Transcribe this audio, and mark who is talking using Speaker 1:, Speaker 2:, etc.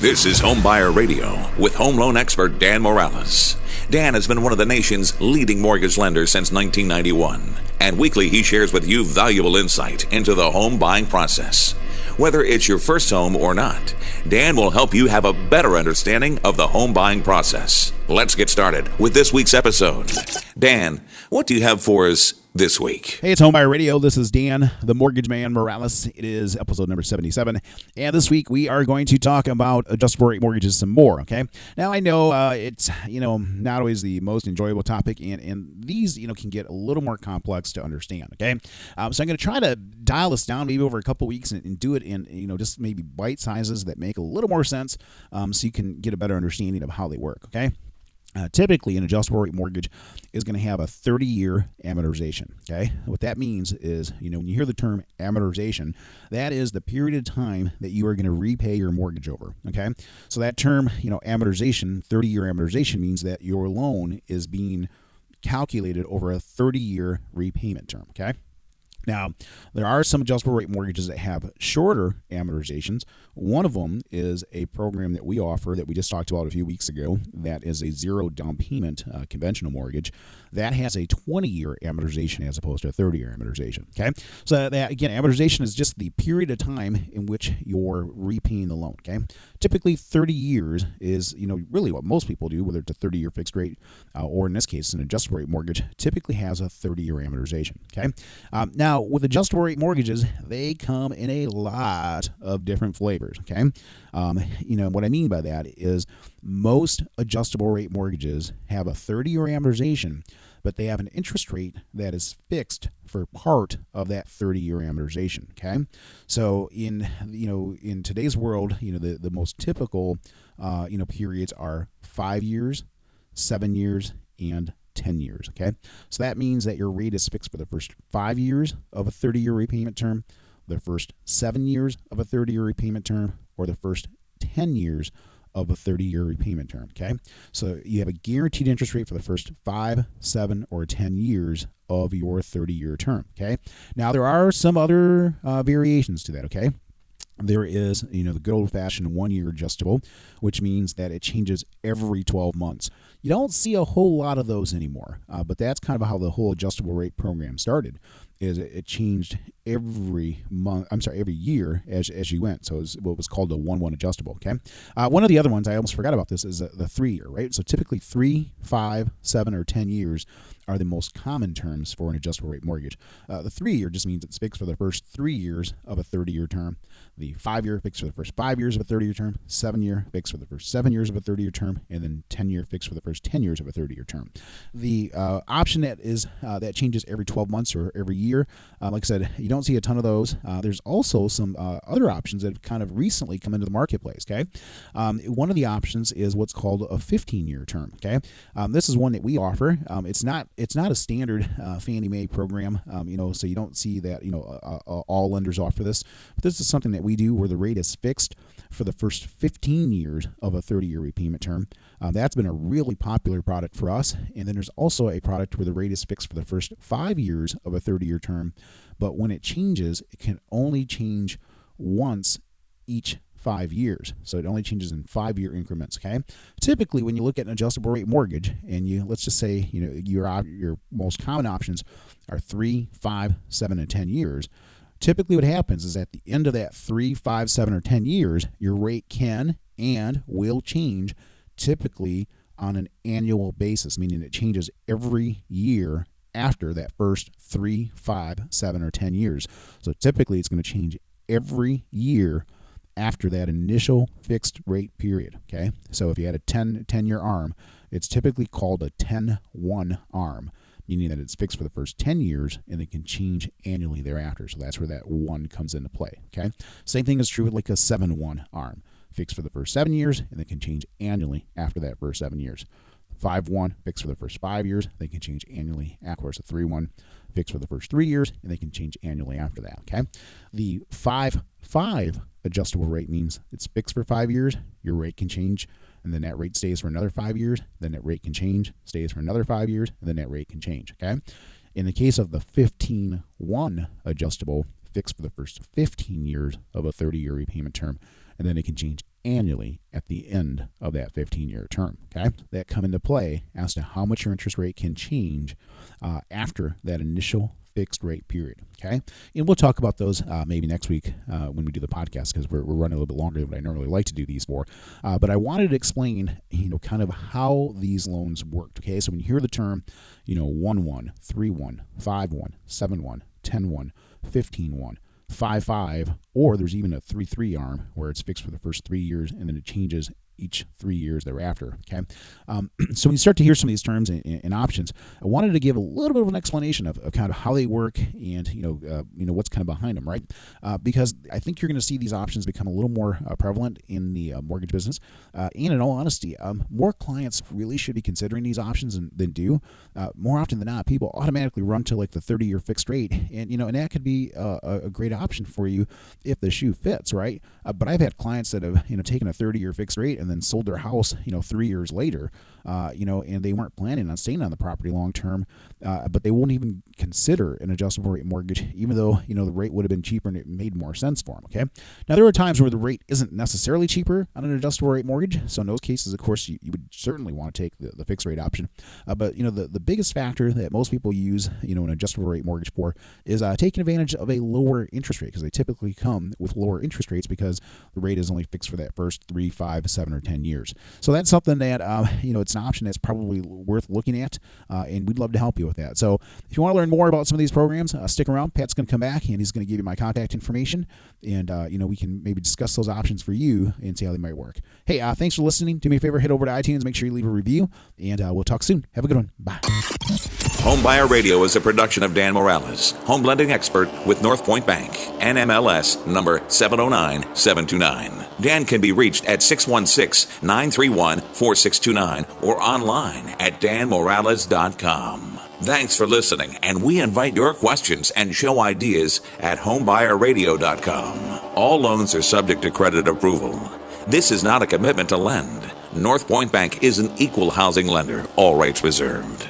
Speaker 1: This is Homebuyer Radio with home loan expert Dan Moralez. Dan has been one of the nation's leading mortgage lenders since 1991, and weekly he shares with you valuable insight into the home buying process. Whether it's your first home or not, Dan will help you have a better understanding of the home buying process. Let's get started with this week's episode. Dan, what do you have for us this week?
Speaker 2: Hey, it's Homebuyer Radio. This is Dan, the Mortgage Man Moralez. It is episode number 77. And this week we are going to talk about adjustable rate mortgages some more, okay? Now, I know it's, not always the most enjoyable topic, and these, can get a little more complex to understand, okay? So I'm going to try to dial this down maybe over a couple weeks and do it in, just maybe bite sizes that make a little more sense so you can get a better understanding of how they work, okay? Typically, an adjustable rate mortgage is going to have a 30-year amortization, okay? What that means is, when you hear the term amortization, that is the period of time that you are going to repay your mortgage over, okay? So that term, amortization, 30-year amortization, means that your loan is being calculated over a 30-year repayment term, okay? Now, there are some adjustable rate mortgages that have shorter amortizations. One of them is a program that we offer that we just talked about a few weeks ago. That is a zero down payment conventional mortgage. That has a 20-year amortization as opposed to a 30-year amortization. Okay, so that again, amortization is just the period of time in which you're repaying the loan. Okay, typically 30 years is really what most people do, whether it's a 30-year fixed rate or in this case an adjustable rate mortgage. Typically has a 30-year amortization. Okay, now with adjustable rate mortgages, they come in a lot of different flavors. Okay, what I mean by that is most adjustable rate mortgages have a 30-year amortization, but they have an interest rate that is fixed for part of that 30-year amortization. Okay, so in today's world, the most typical periods are 5 years, 7 years, and 10 years. Okay, so that means that your rate is fixed for the first 5 years of a 30-year repayment term, the first 7 years of a 30-year repayment term, or the first 10 years of a 30-year repayment term. Okay, so you have a guaranteed interest rate for the first 5, 7, or 10 years of your 30-year term. Okay, now there are some other variations to that. Okay. There is, the good old-fashioned 1-year adjustable, which means that it changes every 12 months. You don't see a whole lot of those anymore, but that's kind of how the whole adjustable rate program started. Is it changed every year as you went. So it was what was called a 1-1 adjustable. Okay. One of the other ones I almost forgot about this is the 3-year, right? So typically 3, 5, 7, or 10 years are the most common terms for an adjustable rate mortgage. The 3-year just means it's fixed for the first 3 years of a 30-year term. The 5-year fixed for the first 5 years of a 30-year term. 7-year fixed for the first 7 years of a 30-year term, and then 10-year fixed for the first 10 years of a 30-year term. The option that changes every 12 months or every year. Like I said, you don't see a ton of those. There's also some other options that have kind of recently come into the marketplace. Okay, one of the options is what's called a 15-year term. Okay, this is one that we offer. It's not a standard Fannie Mae program. So you don't see that all lenders offer this. But this is something that we do where the rate is fixed for the first 15 years of a 30-year repayment term. That's been a really popular product for us. And then there's also a product where the rate is fixed for the first 5 years of a 30-year term. But when it changes, it can only change once each 5 years. So it only changes in 5-year increments. Okay. Typically, when you look at an adjustable rate mortgage, and let's just say your most common options are 3, 5, 7, and 10 years. Typically, what happens is at the end of that 3, 5, 7, or 10 years, your rate can and will change, typically on an annual basis, meaning it changes every year after that first 3, 5, 7, or 10 years. So typically, it's going to change every year after that initial fixed rate period. Okay, so if you had a 10-year ARM, it's typically called a 10-1 ARM. Meaning that it's fixed for the first 10 years and it can change annually thereafter. So that's where that 1 comes into play. Okay. Same thing is true with like a 7-1 ARM, fixed for the first 7 years and it can change annually after that first 7 years. 5-1 fixed for the first 5 years, they can change annually. Of course, a 3-1 fixed for the first 3 years and they can change annually after that. Okay. The 5-5 adjustable rate means it's fixed for 5 years, your rate can change, and then that rate stays for another 5 years, then that rate can change, stays for another 5 years, and then that rate can change. Okay. In the case of the 15-1 adjustable, fixed for the first 15 years of a 30-year repayment term, and then it can change annually at the end of that 15-year term, okay? That come into play as to how much your interest rate can change after that initial fixed rate period, okay? And we'll talk about those maybe next week when we do the podcast, because we're running a little bit longer than what I normally like to do these for. But I wanted to explain, kind of how these loans worked, okay? So when you hear the term, 1-1, 3-1, 5-1, 7-1, 10-1, 15-1, 5-5, or there's even a 3-3 arm where it's fixed for the first 3 years and then it changes each 3 years thereafter, okay? So when you start to hear some of these terms and options, I wanted to give a little bit of an explanation of kind of how they work and, what's kind of behind them, right? Because I think you're going to see these options become a little more prevalent in the mortgage business. And in all honesty, more clients really should be considering these options than do. More often than not, people automatically run to like the 30-year fixed rate, and that could be a great option for you if the shoe fits, right? But I've had clients that have taken a 30-year fixed rate and then sold their house 3 years later, and they weren't planning on staying on the property long term, but they won't even consider an adjustable rate mortgage, even though the rate would have been cheaper and it made more sense for them. Okay, now there are times where the rate isn't necessarily cheaper on an adjustable rate mortgage, so in those cases, of course, you would certainly want to take the fixed rate option. But the biggest factor that most people use an adjustable rate mortgage for is taking advantage of a lower interest rate, because they typically come with lower interest rates because the rate is only fixed for that first 3, 5, 7, or 10 years. So that's something that it's an option that's probably worth looking at, and we'd love to help you with that. So if you want to learn more about some of these programs, stick around. Pat's going to come back and he's going to give you my contact information, and we can maybe discuss those options for you and see how they might work. Hey, thanks for listening. Do me a favor, head over to iTunes, make sure you leave a review, and we'll talk soon. Have a good one. Bye.
Speaker 1: Homebuyer Radio is a production of Dan Moralez, home lending expert with North Point Bank, NMLS number 709729. Dan can be reached at 616-931-4629 or online at danmoralez.com. Thanks for listening, and we invite your questions and show ideas at homebuyerradio.com. All loans are subject to credit approval. This is not a commitment to lend. North Point Bank is an equal housing lender, all rates reserved.